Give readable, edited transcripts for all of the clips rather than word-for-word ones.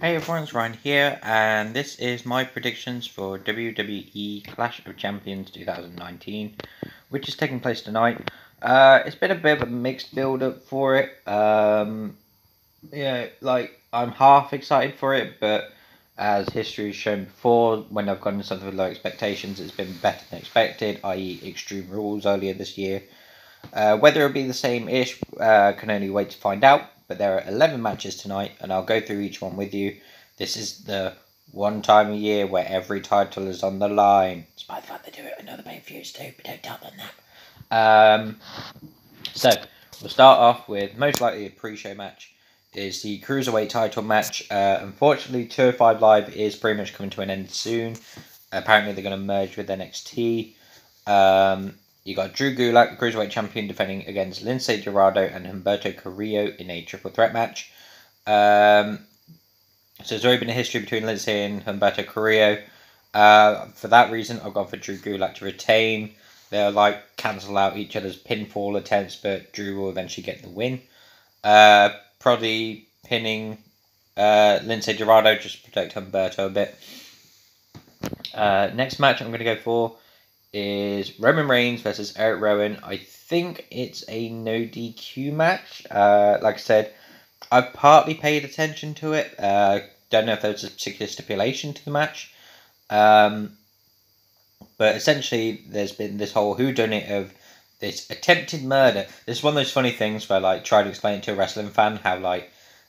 Hey everyone, it's Ryan here, and this is my predictions for WWE Clash of Champions 2019, which is taking place tonight. It's been a bit of a mixed build-up for it. I'm half excited for it, but as history has shown before, when I've gone into something with low expectations, it's been better than expected, i.e. Extreme Rules earlier this year. Whether it'll be the same-ish, can only wait to find out. But there are 11 matches tonight, and I'll go through each one with you. This is the one time a year where every title is on the line. Despite the fact they do it in other pay-per-views too, but don't tell them that. So, we'll start off with most likely a pre-show match. Is the Cruiserweight title match. Unfortunately, 205 Live is pretty much coming to an end soon. Apparently, they're going to merge with NXT. You got Drew Gulak, the Cruiserweight Champion, defending against Lince Dorado and Humberto Carrillo in a triple threat match. So there's already been a history between Lince and Humberto Carrillo. For that reason, I've gone for Drew Gulak to retain. They'll cancel out each other's pinfall attempts, but Drew will eventually get the win. Probably pinning Lince Dorado just to protect Humberto a bit. Next match I'm going to go for is Roman Reigns versus Eric Rowan. I think it's a no DQ match. Like I said, I've partly paid attention to it. Don't know if there was a particular stipulation to the match. But essentially, there's been this whole whodunit of this attempted murder. This is one of those funny things where, try to explain it to a wrestling fan how,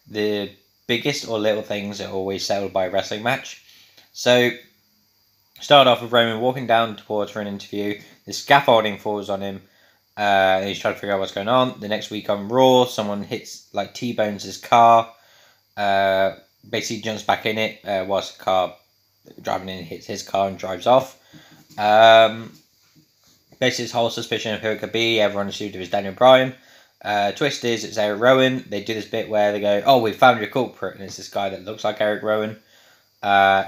the biggest or little things are always settled by a wrestling match. So, start off with Roman walking down towards for an interview. The scaffolding falls on him. And he's trying to figure out what's going on. The next week on Raw, someone hits, T-bones his car. Basically jumps back in it whilst the car driving in hits his car and drives off. Basically, this whole suspicion of who it could be. Everyone assumed it was Daniel Bryan. Twist is it's Eric Rowan. They do this bit where they go, "Oh, we found your culprit," and it's this guy that looks like Eric Rowan.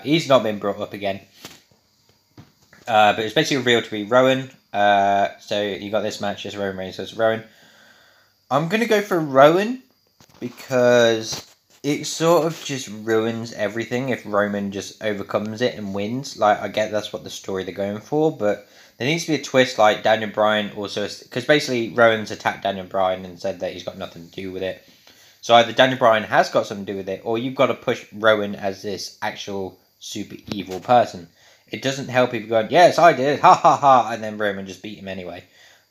He's not been brought up again. But it's basically revealed to be Rowan. So you got this match as Roman Reigns versus Rowan. I'm going to go for Rowan because it sort of just ruins everything if Roman just overcomes it and wins. I get that's what the story they're going for, but there needs to be a twist Daniel Bryan also... Because basically Rowan's attacked Daniel Bryan and said that he's got nothing to do with it. So either Daniel Bryan has got something to do with it, or you've got to push Rowan as this actual super evil person. It doesn't help people going, "Yes, I did, ha ha ha," and then Roman just beat him anyway.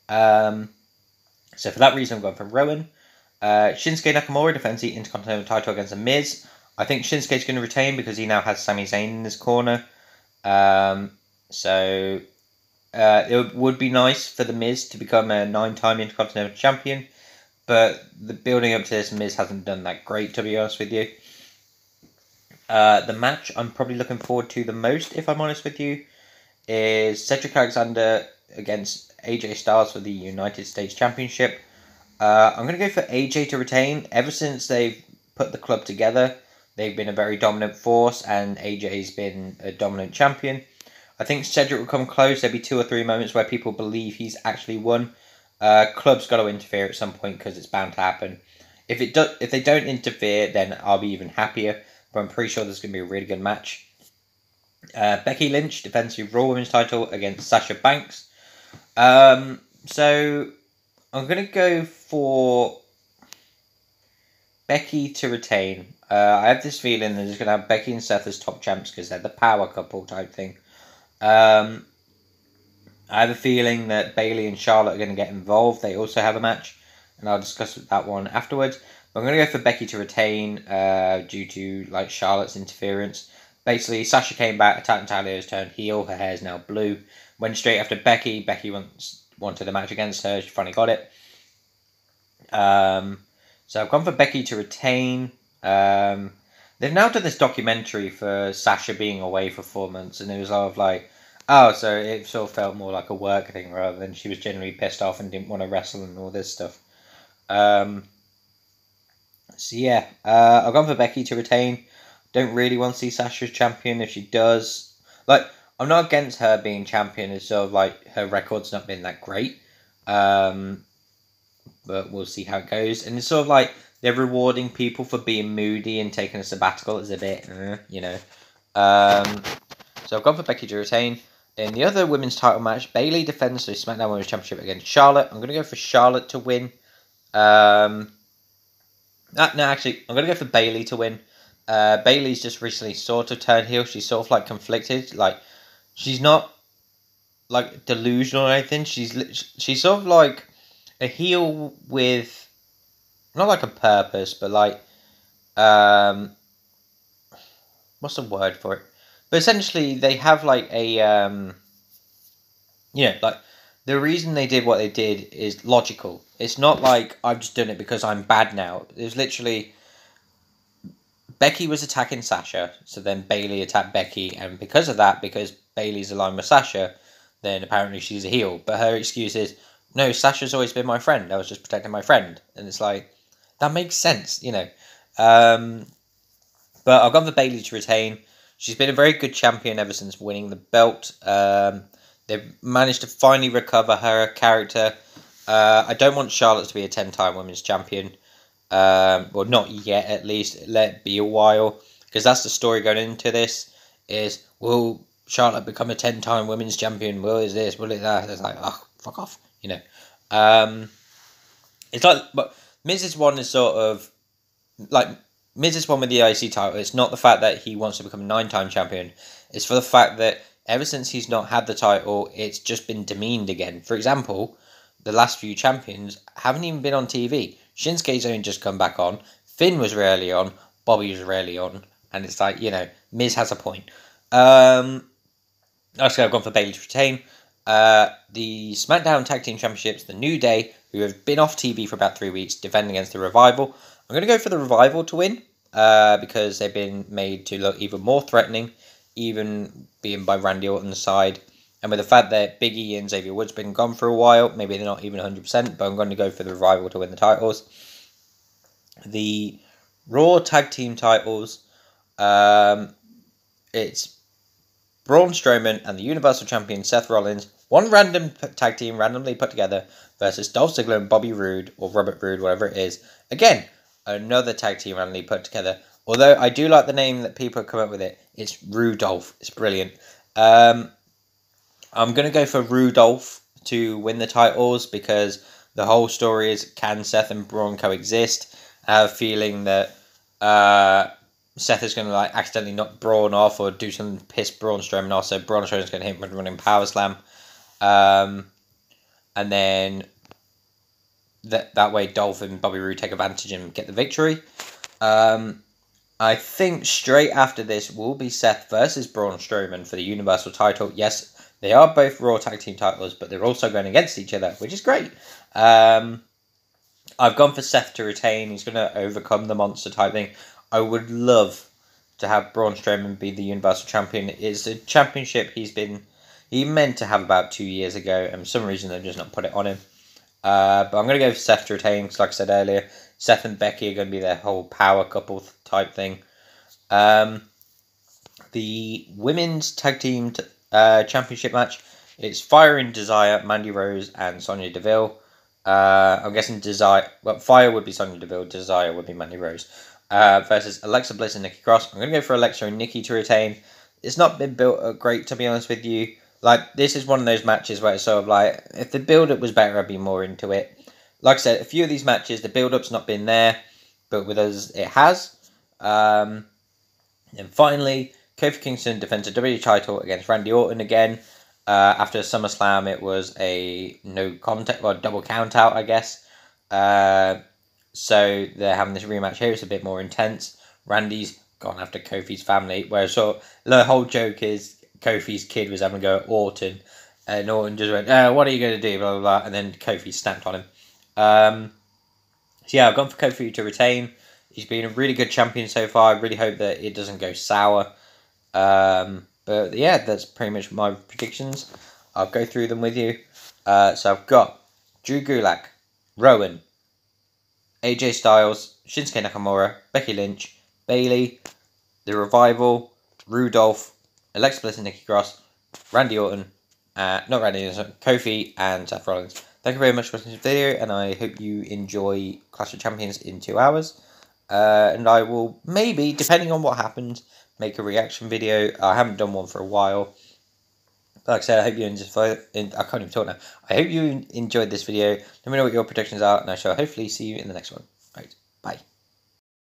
So for that reason, I'm going for Rowan. Shinsuke Nakamura defends the Intercontinental title against The Miz. I think Shinsuke's going to retain because he now has Sami Zayn in his corner. It would be nice for The Miz to become a 9-time Intercontinental Champion, but the building up to this, Miz hasn't done that great, to be honest with you. The match I'm probably looking forward to the most, if I'm honest with you, is Cedric Alexander against AJ Styles for the United States Championship. I'm going to go for AJ to retain. Ever since they've put the club together, they've been a very dominant force, and AJ's been a dominant champion. I think Cedric will come close. There'll be 2 or 3 moments where people believe he's actually won. Club's got to interfere at some point because it's bound to happen. If they don't interfere, then I'll be even happier. But I'm pretty sure there's going to be a really good match. Becky Lynch defends the Raw Women's title against Sasha Banks. So I'm going to go for Becky to retain. I have this feeling they're just going to have Becky and Seth as top champs because they're the power couple type thing. I have a feeling that Bayley and Charlotte are going to get involved. They also have a match, and I'll discuss that one afterwards. But I'm going to go for Becky to retain due to Charlotte's interference. Basically, Sasha came back, attacked Natalya, has turned heel, her hair is now blue. Went straight after Becky. Becky wanted a match against her, she finally got it. So I've gone for Becky to retain. They've now done this documentary for Sasha being away for 4 months, and it was so it sort of felt more like a work thing rather than she was genuinely pissed off and didn't want to wrestle and all this stuff. I've gone for Becky to retain. Don't really want to see Sasha as champion. If she does, I'm not against her being champion. It's sort of her record's not been that great. But we'll see how it goes. And it's sort of they're rewarding people for being moody and taking a sabbatical is a bit, you know. So I've gone for Becky to retain. In the other women's title match, Bayley defends the SmackDown Women's Championship against Charlotte. I'm going to go for Charlotte to win. No, actually, I'm going to go for Bayley to win. Bayley's just recently sort of turned heel. She's sort of like conflicted. Like, she's not like delusional or anything. She's sort of like a heel with not like a purpose, but like what's the word for it? But essentially, they have like a like the reason they did what they did is logical. It's not like I've just done it because I'm bad now. It was literally Becky was attacking Sasha, so then Bayley attacked Becky, and because of that, because Bayley's aligned with Sasha, then apparently she's a heel. But her excuse is, no, Sasha's always been my friend. I was just protecting my friend. And it's like, that makes sense, you know. But I've gone for Bayley to retain. She's been a very good champion ever since winning the belt. They've managed to finally recover her character. I don't want Charlotte to be a 10-time women's champion. Well, not yet, at least. Let it be a while. Because that's the story going into this. Is, will Charlotte become a 10-time women's champion? Will is this? Will it that? It's like, oh, fuck off. You know. It's like, but Miz's one is sort of, like, Miz's one with the IC title. It's not the fact that he wants to become a 9-time champion. It's for the fact that ever since he's not had the title, it's just been demeaned again. For example, the last few champions haven't even been on TV. Shinsuke's only just come back on. Finn was rarely on. Bobby was rarely on. And it's like, you know, Miz has a point. I've gone for Bayley to retain. The SmackDown Tag Team Championships, the New Day, who have been off TV for about 3 weeks, defending against the Revival. I'm going to go for the Revival to win, because they've been made to look even more threatening, even being by Randy Orton's side. And with the fact that Big E and Xavier Woods been gone for a while, maybe they're not even 100%, but I'm going to go for the Revival to win the titles. The Raw Tag Team titles, it's Braun Strowman and the Universal Champion Seth Rollins, one random tag team randomly put together, versus Dolph Ziggler and Bobby Roode, or Robert Roode, whatever it is. Again, another tag team randomly put together. Although I do like the name that people have come up with it. It's Rudolph. It's brilliant. I'm going to go for Rudolph to win the titles, because the whole story is, can Seth and Braun coexist? I have a feeling that Seth is going to like accidentally knock Braun off or do something to piss Braun Strowman off, so Braun Strowman's going to hit him with a running power slam. And then that way Dolph and Bobby Roode take advantage and get the victory. I think straight after this will be Seth versus Braun Strowman for the Universal title. Yes, they are both Raw Tag Team titles, but they're also going against each other, which is great. I've gone for Seth to retain. He's going to overcome the monster type thing. I would love to have Braun Strowman be the Universal Champion. It's a championship he meant to have about 2 years ago, and for some reason they've just not put it on him. But I'm going to go for Seth to retain, because like I said earlier, Seth and Becky are going to be their whole power couple type thing. The Women's Tag Team Championship match, it's Fire and Desire, Mandy Rose and Sonya Deville. I'm guessing Fire would be Sonya Deville, Desire would be Mandy Rose. Versus Alexa Bliss and Nikki Cross. I'm going to go for Alexa and Nikki to retain. It's not been built great, to be honest with you. Like, this is one of those matches where it's sort of like, if the build-up was better, I'd be more into it. Like I said, a few of these matches, the build-up's not been there, but with us, it has. And finally, Kofi Kingston defends the WWE title against Randy Orton again. After SummerSlam, it was a no contact, well, double count out, I guess. So they're having this rematch here. It's a bit more intense. Randy's gone after Kofi's family, where the whole joke is Kofi's kid was having a go at Orton, and Orton just went, what are you going to do, blah, blah, blah, and then Kofi snapped on him. So yeah, I've gone for Kofi to retain. He's been a really good champion so far. I really hope that it doesn't go sour. But yeah, that's pretty much my predictions. I'll go through them with you. So I've got Drew Gulak, Rowan, AJ Styles, Shinsuke Nakamura, Becky Lynch, Bayley, The Revival, Rudolph, Alexa Bliss and Nikki Cross, Randy Orton, Kofi and Seth Rollins. Thank you very much for watching this video, and I hope you enjoy Clash of Champions in 2 hours. And I will maybe, depending on what happens, make a reaction video. I haven't done one for a while. Like I said, I hope you enjoyed. I can't even talk now. I hope you enjoyed this video. Let me know what your predictions are, and I shall hopefully see you in the next one. Right, bye.